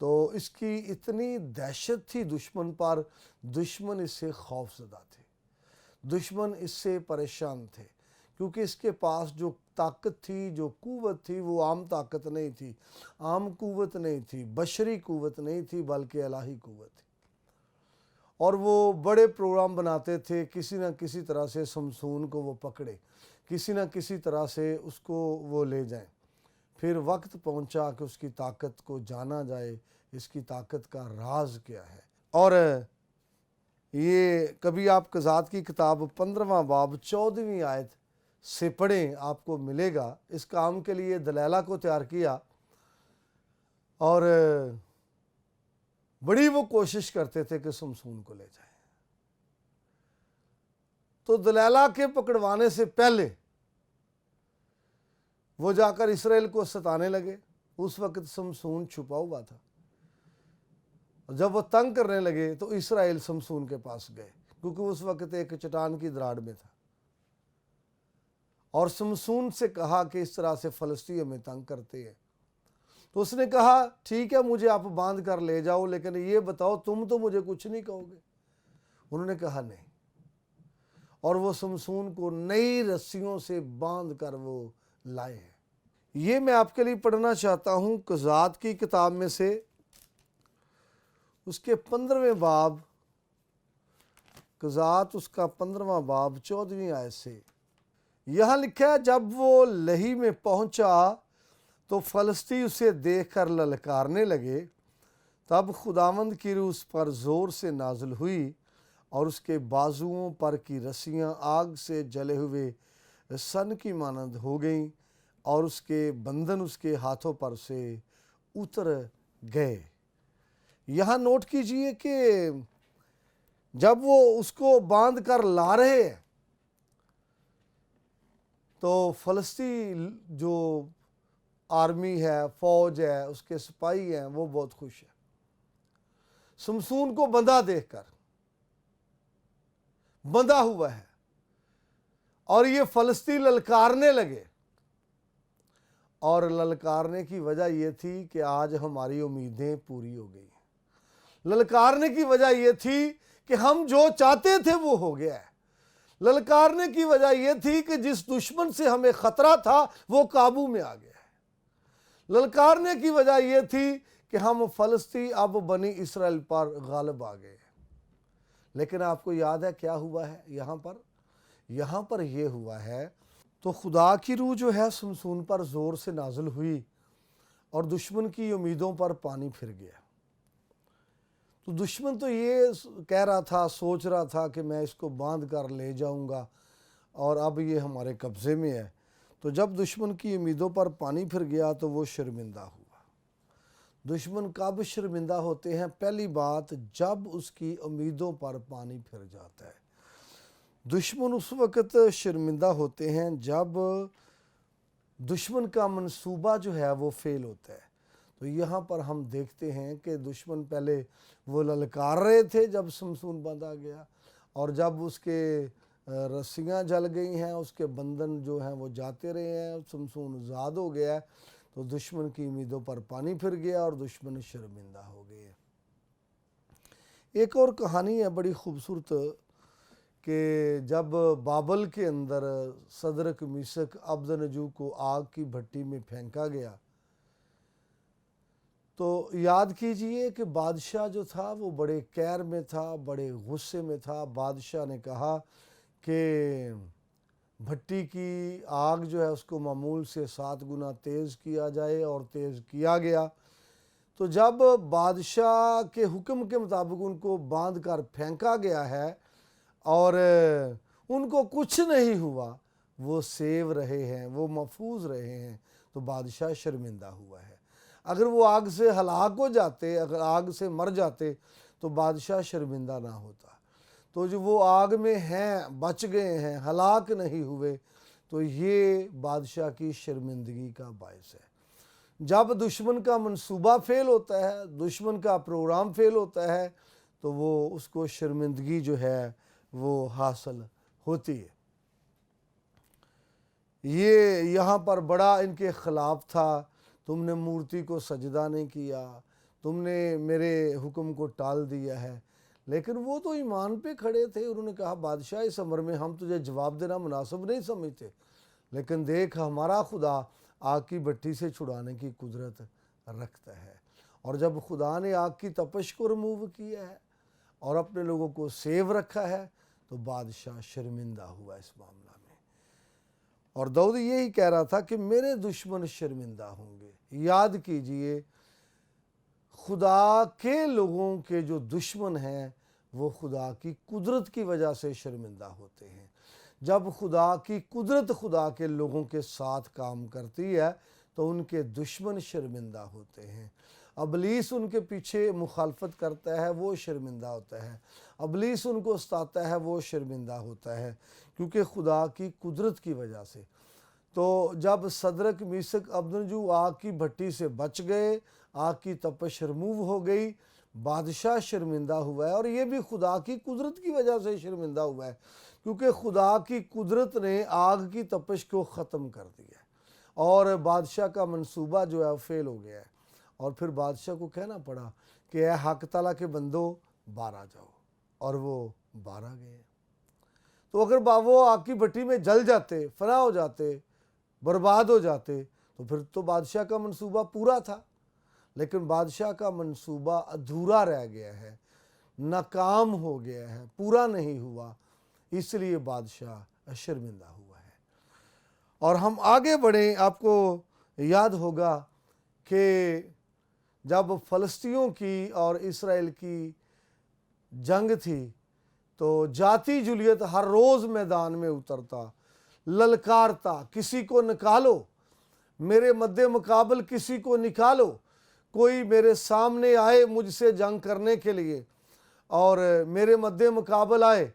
تو اس کی اتنی دہشت تھی دشمن پر، دشمن اس سے خوف زدہ تھے، دشمن اس سے پریشان تھے، کیونکہ اس کے پاس جو طاقت تھی، جو قوت تھی، وہ عام طاقت نہیں تھی، عام قوت نہیں تھی، بشری قوت نہیں تھی، بلکہ الہی قوت تھی۔ اور وہ بڑے پروگرام بناتے تھے، کسی نہ کسی طرح سے سمسون کو وہ پکڑے، کسی نہ کسی طرح سے اس کو وہ لے جائیں۔ پھر وقت پہنچا کہ اس کی طاقت کو جانا جائے، اس کی طاقت کا راز کیا ہے۔ اور یہ کبھی آپ قضات کی کتاب 15واں باب 14ویں آیت سے پڑھیں، آپ کو ملے گا۔ اس کام کے لیے دلیلہ کو تیار کیا اور بڑی وہ کوشش کرتے تھے کہ سمسون کو لے جائیں۔ تو دلیلہ کے پکڑوانے سے پہلے وہ جا کر اسرائیل کو ستانے لگے۔ اس وقت سمسون چھپا ہوا تھا، جب وہ تنگ کرنے لگے تو اسرائیل سمسون کے پاس گئے، کیونکہ اس وقت ایک چٹان کی دراڑ میں تھا، اور سمسون سے کہا کہ اس طرح سے فلسطینی ہمیں تنگ کرتے ہیں۔ تو اس نے کہا ٹھیک ہے، مجھے آپ باندھ کر لے جاؤ، لیکن یہ بتاؤ تم تو مجھے کچھ نہیں کہو گے۔ انہوں نے کہا نہیں، اور وہ سمسون کو نئی رسیوں سے باندھ کر وہ لائے ہیں۔ یہ میں آپ کے لیے پڑھنا چاہتا ہوں قضات کی کتاب میں سے، اس کے 15ویں باب، قضات اس کا 15واں باب 14ویں آیت سے۔ یہاں لکھا ہے جب وہ لہی میں پہنچا تو فلسطی اسے دیکھ کر للکارنے لگے، تب خداوند کی روح اس پر زور سے نازل ہوئی، اور اس کے بازوؤں پر کی رسیاں آگ سے جلے ہوئے سن کی مانند ہو گئیں، اور اس کے بندھن اس کے ہاتھوں پر سے اتر گئے۔ یہاں نوٹ کیجئے کہ جب وہ اس کو باندھ کر لا رہے ہیں تو فلسطین جو آرمی ہے، فوج ہے، اس کے سپاہی ہیں، وہ بہت خوش ہے سمسون کو بندھا دیکھ کر، بندھا ہوا ہے، اور یہ فلسطین للکارنے لگے۔ اور للکارنے کی وجہ یہ تھی کہ آج ہماری امیدیں پوری ہو گئی ہیں۔ للکارنے کی وجہ یہ تھی کہ ہم جو چاہتے تھے وہ ہو گیا ہے۔ للکارنے کی وجہ یہ تھی کہ جس دشمن سے ہمیں خطرہ تھا وہ قابو میں آ گیا ہے۔ للکارنے کی وجہ یہ تھی کہ ہم فلسطین اب بنی اسرائیل پر غالب آ گئے ہیں۔ لیکن آپ کو یاد ہے کیا ہوا ہے یہاں پر یہ ہوا ہے، تو خدا کی روح جو ہے سمسون پر زور سے نازل ہوئی، اور دشمن کی امیدوں پر پانی پھر گیا۔ تو دشمن تو یہ کہہ رہا تھا، سوچ رہا تھا کہ میں اس کو باندھ کر لے جاؤں گا، اور اب یہ ہمارے قبضے میں ہے۔ تو جب دشمن کی امیدوں پر پانی پھر گیا تو وہ شرمندہ ہوا۔ دشمن کب شرمندہ ہوتے ہیں؟ پہلی بات، جب اس کی امیدوں پر پانی پھر جاتا ہے۔ دشمن اس وقت شرمندہ ہوتے ہیں جب دشمن کا منصوبہ جو ہے وہ فیل ہوتا ہے۔ تو یہاں پر ہم دیکھتے ہیں کہ دشمن پہلے وہ للکار رہے تھے جب سمسون باندھا گیا، اور جب اس کے رسیاں جل گئی ہیں، اس کے بندھن جو ہیں وہ جاتے رہے ہیں، سمسون آزاد ہو گیا ہے، تو دشمن کی امیدوں پر پانی پھر گیا اور دشمن شرمندہ ہو گئے۔ ایک اور کہانی ہے بڑی خوبصورت، کہ جب بابل کے اندر صدرک میشک عبدنجو کو آگ کی بھٹی میں پھینکا گیا، تو یاد کیجئے کہ بادشاہ جو تھا وہ بڑے قہر میں تھا، بڑے غصے میں تھا۔ بادشاہ نے کہا کہ بھٹی کی آگ جو ہے اس کو معمول سے 7 گنا تیز کیا جائے، اور تیز کیا گیا۔ تو جب بادشاہ کے حکم کے مطابق ان کو باندھ کر پھینکا گیا ہے اور ان کو کچھ نہیں ہوا، وہ سیو رہے ہیں، وہ محفوظ رہے ہیں، تو بادشاہ شرمندہ ہوا ہے۔ اگر وہ آگ سے ہلاک ہو جاتے، اگر آگ سے مر جاتے، تو بادشاہ شرمندہ نہ ہوتا۔ تو جو وہ آگ میں ہیں، بچ گئے ہیں، ہلاک نہیں ہوئے، تو یہ بادشاہ کی شرمندگی کا باعث ہے۔ جب دشمن کا منصوبہ فیل ہوتا ہے، دشمن کا پروگرام فیل ہوتا ہے، تو وہ اس کو شرمندگی جو ہے وہ حاصل ہوتی ہے۔ یہ یہاں پر بڑا ان کے خلاف تھا، تم نے مورتی کو سجدہ نہیں کیا، تم نے میرے حکم کو ٹال دیا ہے۔ لیکن وہ تو ایمان پہ کھڑے تھے، انہوں نے کہا بادشاہ اس امر میں ہم تجھے جواب دینا مناسب نہیں سمجھتے، لیکن دیکھ ہمارا خدا آگ کی بھٹی سے چھڑانے کی قدرت رکھتا ہے۔ اور جب خدا نے آگ کی تپش کو ریموو کیا ہے اور اپنے لوگوں کو سیو رکھا ہے تو بادشاہ شرمندہ ہوا اس معاملہ میں۔ اور داؤد یہی کہہ رہا تھا کہ میرے دشمن شرمندہ ہوں گے۔ یاد کیجئے خدا کے لوگوں کے جو دشمن ہیں وہ خدا کی قدرت کی وجہ سے شرمندہ ہوتے ہیں۔ جب خدا کی قدرت خدا کے لوگوں کے ساتھ کام کرتی ہے تو ان کے دشمن شرمندہ ہوتے ہیں۔ ابلیس ان کے پیچھے مخالفت کرتا ہے، وہ شرمندہ ہوتا ہے۔ ابلیس ان کو ستاتا ہے، وہ شرمندہ ہوتا ہے، کیونکہ خدا کی قدرت کی وجہ سے۔ تو جب صدرک میثق عبدنجو آگ کی بھٹی سے بچ گئے، آگ کی تپش ریموو ہو گئی، بادشاہ شرمندہ ہوا ہے، اور یہ بھی خدا کی قدرت کی وجہ سے شرمندہ ہوا ہے، کیونکہ خدا کی قدرت نے آگ کی تپش کو ختم کر دیا ہے اور بادشاہ کا منصوبہ جو ہے فیل ہو گیا ہے۔ اور پھر بادشاہ کو کہنا پڑا کہ اے حق تعالیٰ کے بندو باہر آ جاؤ، اور وہ باہر آ گئے۔ تو اگر وہ آگ کی بھٹی میں جل جاتے، فنا ہو جاتے، برباد ہو جاتے، تو پھر تو بادشاہ کا منصوبہ پورا تھا، لیکن بادشاہ کا منصوبہ ادھورا رہ گیا ہے، ناکام ہو گیا ہے، پورا نہیں ہوا، اس لیے بادشاہ شرمندہ ہوا ہے۔ اور ہم آگے بڑھیں، آپ کو یاد ہوگا کہ جب فلسطینیوں کی اور اسرائیل کی جنگ تھی تو جاتی جولیت ہر روز میدان میں اترتا، للکارتا کسی کو نکالو، میرے مد مقابل کسی کو نکالو، کوئی میرے سامنے آئے مجھ سے جنگ کرنے کے لیے اور میرے مد مقابل آئے،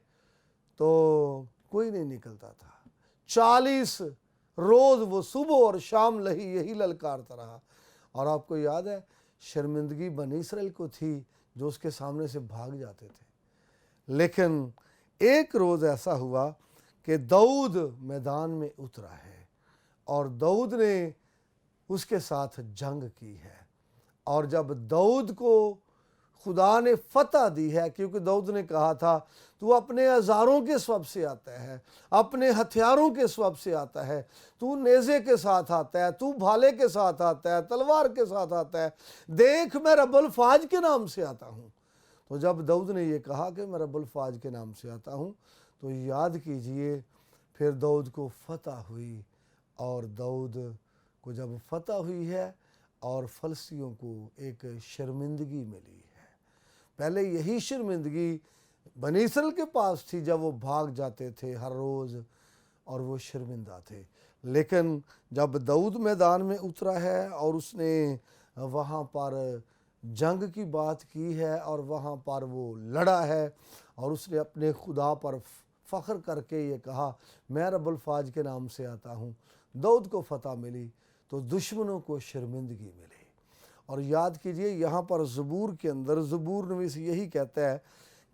تو کوئی نہیں نکلتا تھا۔ 40 روز وہ صبح اور شام یہی للکارتا رہا۔ اور آپ کو یاد ہے شرمندگی بنی اسرائیل کو تھی جو اس کے سامنے سے بھاگ جاتے تھے، لیکن ایک روز ایسا ہوا کہ داؤد میدان میں اترا ہے اور داؤد نے اس کے ساتھ جنگ کی ہے۔ اور جب داؤد کو خدا نے فتح دی ہے، کیونکہ داؤد نے کہا تھا تو اپنے ہزاروں کے سبب سے آتا ہے، اپنے ہتھیاروں کے سبب سے آتا ہے، تو نیزے کے ساتھ آتا ہے، تو بھالے کے ساتھ آتا ہے، تلوار کے ساتھ آتا ہے، دیکھ میں رب الفاج کے نام سے آتا ہوں۔ تو جب داؤد نے یہ کہا کہ میں رب الفاج کے نام سے آتا ہوں، تو یاد کیجئے پھر داؤد کو فتح ہوئی، اور داؤد کو جب فتح ہوئی ہے اور فلسطینیوں کو ایک شرمندگی ملی ہے۔ پہلے یہی شرمندگی بنی اسرائیل کے پاس تھی جب وہ بھاگ جاتے تھے ہر روز اور وہ شرمندہ تھے، لیکن جب داؤد میدان میں اترا ہے اور اس نے وہاں پر جنگ کی بات کی ہے اور وہاں پر وہ لڑا ہے اور اس نے اپنے خدا پر فخر کر کے یہ کہا میں رب الفاج کے نام سے آتا ہوں، داؤد کو فتح ملی تو دشمنوں کو شرمندگی ملی۔ اور یاد کیجئے یہاں پر زبور کے اندر زبور نویس یہی کہتا ہے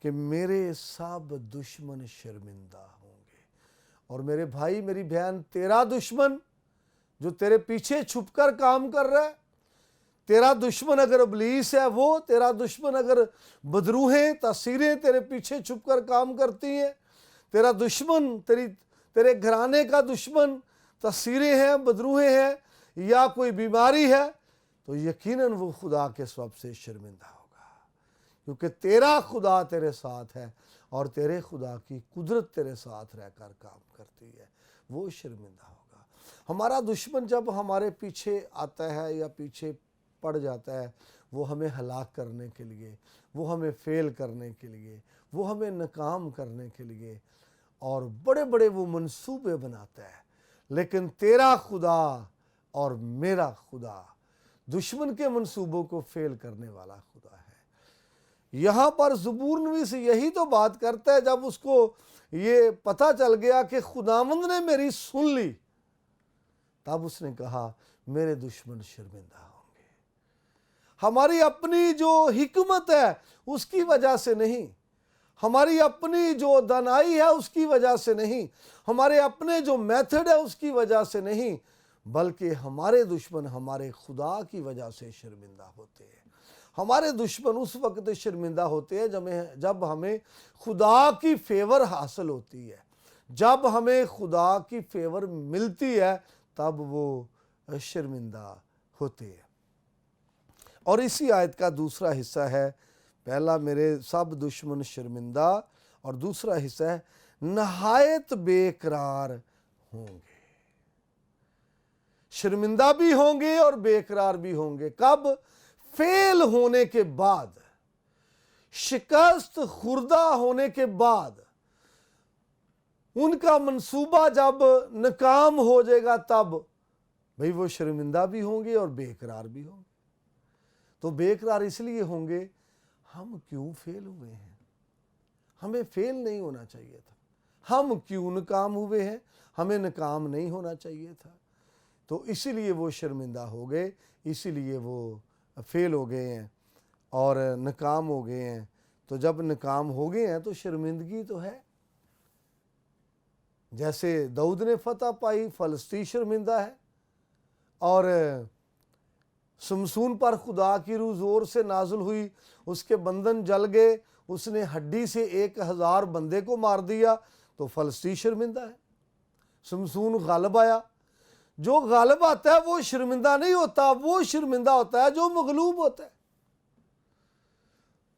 کہ میرے سب دشمن شرمندہ ہوں گے۔ اور میرے بھائی میری بہن، تیرا دشمن جو تیرے پیچھے چھپ کر کام کر رہا ہے، تیرا دشمن اگر ابلیس ہے، وہ تیرا دشمن اگر بدروہیں تاثیریں تیرے پیچھے چھپ کر کام کرتی ہیں، تیرا دشمن تیرے گھرانے کا دشمن تاثیریں ہیں، بدروہیں ہیں، یا کوئی بیماری ہے، تو یقیناً وہ خدا کے سبب سے شرمندہ ہوگا، کیونکہ تیرا خدا تیرے ساتھ ہے اور تیرے خدا کی قدرت تیرے ساتھ رہ کر کام کرتی ہے، وہ شرمندہ ہوگا۔ ہمارا دشمن جب ہمارے پیچھے آتا ہے یا پیچھے پڑ جاتا ہے، وہ ہمیں ہلاک کرنے کے لیے، وہ ہمیں فیل کرنے کے لیے، وہ ہمیں ناکام کرنے کے لیے اور بڑے بڑے وہ منصوبے بناتا ہے، لیکن تیرا خدا اور میرا خدا دشمن کے منصوبوں کو فیل کرنے والا خدا ہے۔ یہاں پر زبور نویس یہی تو بات کرتا ہے، جب اس کو یہ پتہ چل گیا کہ خداوند نے میری سن لی، تب اس نے کہا میرے دشمن شرمندہ ہوں گے۔ ہماری اپنی جو حکمت ہے اس کی وجہ سے نہیں، ہماری اپنی جو دانائی ہے اس کی وجہ سے نہیں، ہمارے اپنے جو میتھڈ ہے اس کی وجہ سے نہیں، بلکہ ہمارے دشمن ہمارے خدا کی وجہ سے شرمندہ ہوتے ہیں۔ ہمارے دشمن اس وقت شرمندہ ہوتے ہیں جب ہمیں خدا کی فیور حاصل ہوتی ہے، جب ہمیں خدا کی فیور ملتی ہے تب وہ شرمندہ ہوتے ہیں۔ اور اسی آیت کا دوسرا حصہ ہے، پہلا میرے سب دشمن شرمندہ، اور دوسرا حصہ ہے نہایت بے قرار ہوں گے۔ شرمندہ بھی ہوں گے اور بے قرار بھی ہوں گے۔ کب؟ فیل ہونے کے بعد، شکست خوردہ ہونے کے بعد، ان کا منصوبہ جب ناکام ہو جائے گا تب بھئی وہ شرمندہ بھی ہوں گے اور بے قرار بھی ہوں گے۔ تو بے قرار اس لیے ہوں گے، ہم کیوں فیل ہوئے ہیں؟ ہمیں فیل نہیں ہونا چاہیے تھا۔ ہم کیوں ناکام ہوئے ہیں؟ ہمیں ناکام نہیں ہونا چاہیے تھا۔ تو اسی لیے وہ شرمندہ ہو گئے، اسی لیے وہ فیل ہو گئے ہیں اور ناکام ہو گئے ہیں۔ تو جب ناکام ہو گئے ہیں تو شرمندگی تو ہے۔ جیسے داؤد نے فتح پائی، فلسطین شرمندہ ہے، اور سمسون پر خدا کی روح زور سے نازل ہوئی، اس کے بندھن جل گئے، اس نے ہڈی سے 1000 بندے کو مار دیا، تو فلسطین شرمندہ ہے۔ سمسون غالب آیا۔ جو غالب آتا ہے وہ شرمندہ نہیں ہوتا، وہ شرمندہ ہوتا ہے جو مغلوب ہوتا ہے۔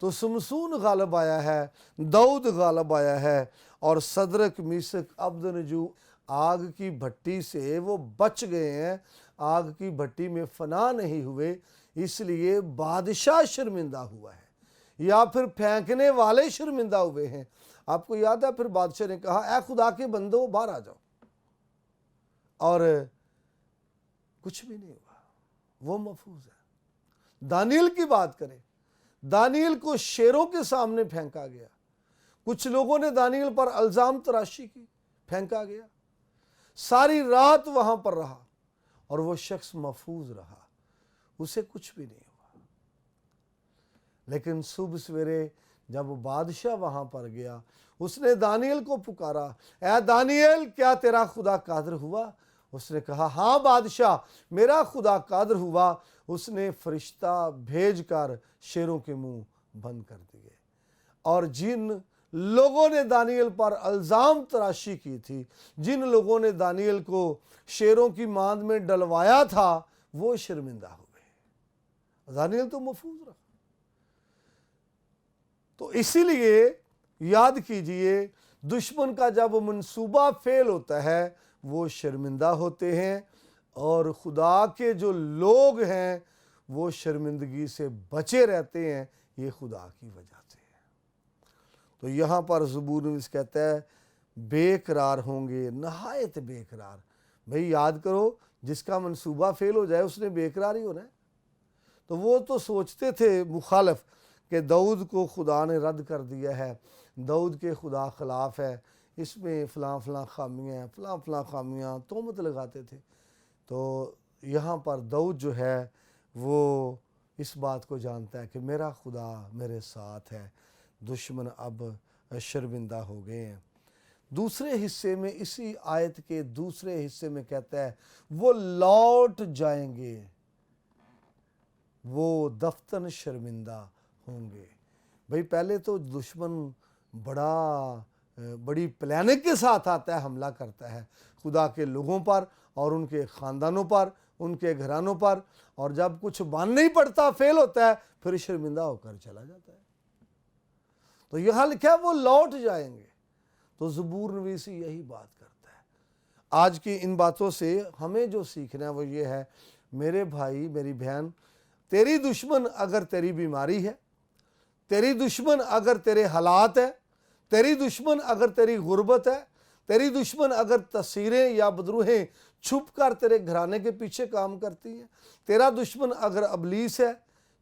تو سمسون غالب آیا ہے، داؤد غالب آیا ہے، اور صدرک میشک عبدنجو آگ کی بھٹی سے وہ بچ گئے ہیں، آگ کی بھٹی میں فنا نہیں ہوئے، اس لیے بادشاہ شرمندہ ہوا ہے، یا پھر پھینکنے والے شرمندہ ہوئے ہیں۔ آپ کو یاد ہے پھر بادشاہ نے کہا اے خدا کے بندو باہر آ جاؤ، اور کچھ بھی نہیں ہوا، وہ محفوظ ہے۔ دانیل کی بات کریں، دانیل کو شیروں کے سامنے پھینکا گیا، کچھ لوگوں نے دانیل پر الزام تراشی کی، پھینکا گیا، ساری رات وہاں پر رہا اور وہ شخص محفوظ رہا، اسے کچھ بھی نہیں ہوا۔ لیکن صبح سویرے جب بادشاہ وہاں پر گیا، اس نے دانیل کو پکارا، اے دانیل کیا تیرا خدا قادر ہوا؟ اس نے کہا ہاں بادشاہ، میرا خدا قادر ہوا، اس نے فرشتہ بھیج کر شیروں کے منہ بند کر دیے۔ اور جن لوگوں نے دانیل پر الزام تراشی کی تھی، جن لوگوں نے دانیل کو شیروں کی ماند میں ڈلوایا تھا، وہ شرمندہ ہو گئے، دانیل تو محفوظ رہا۔ تو اسی لیے یاد کیجئے، دشمن کا جب منصوبہ فیل ہوتا ہے وہ شرمندہ ہوتے ہیں، اور خدا کے جو لوگ ہیں وہ شرمندگی سے بچے رہتے ہیں، یہ خدا کی وجہ سے ہے۔ تو یہاں پر زبور نویس کہتا ہے بے قرار ہوں گے، نہایت بے قرار۔ بھئی یاد کرو، جس کا منصوبہ فیل ہو جائے اس نے بے قرار ہی ہونا ہے۔ تو وہ تو سوچتے تھے مخالف کہ داؤد کو خدا نے رد کر دیا ہے، داؤد کے خدا خلاف ہے، اس میں فلاں فلاں خامیاں ہیں، فلاں فلاں خامیاں، تہمت لگاتے تھے۔ تو یہاں پر داؤد جو ہے وہ اس بات کو جانتا ہے کہ میرا خدا میرے ساتھ ہے، دشمن اب شرمندہ ہو گئے ہیں۔ دوسرے حصے میں، اسی آیت کے دوسرے حصے میں کہتا ہے وہ لوٹ جائیں گے، وہ دفتن شرمندہ ہوں گے۔ بھئی پہلے تو دشمن بڑی پلاننگ کے ساتھ آتا ہے، حملہ کرتا ہے خدا کے لوگوں پر اور ان کے خاندانوں پر، ان کے گھرانوں پر، اور جب کچھ بن نہیں پڑتا، فیل ہوتا ہے، پھر شرمندہ ہو کر چلا جاتا ہے۔ تو یہاں لکھا ہے وہ لوٹ جائیں گے۔ تو زبور نویسی یہی بات کرتا ہے۔ آج کی ان باتوں سے ہمیں جو سیکھنا ہے وہ یہ ہے، میرے بھائی میری بہن، تیری دشمن اگر تیری بیماری ہے، تیری دشمن اگر تیرے حالات ہے، تیری دشمن اگر تیری غربت ہے، تیری دشمن اگر تصویریں یا بدروہیں چھپ کر تیرے گھرانے کے پیچھے کام کرتی ہیں، تیرا دشمن اگر ابلیس ہے،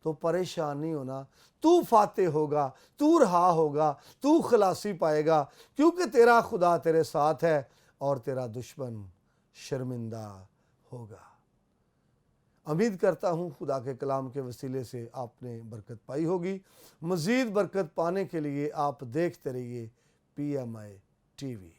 تو پریشان نہیں ہونا، تو فاتح ہوگا، تو رہا ہوگا، تو خلاصی پائے گا، کیونکہ تیرا خدا تیرے ساتھ ہے اور تیرا دشمن شرمندہ ہوگا۔ امید کرتا ہوں خدا کے کلام کے وسیلے سے آپ نے برکت پائی ہوگی۔ مزید برکت پانے کے لیے آپ دیکھتے رہیے PMI TV۔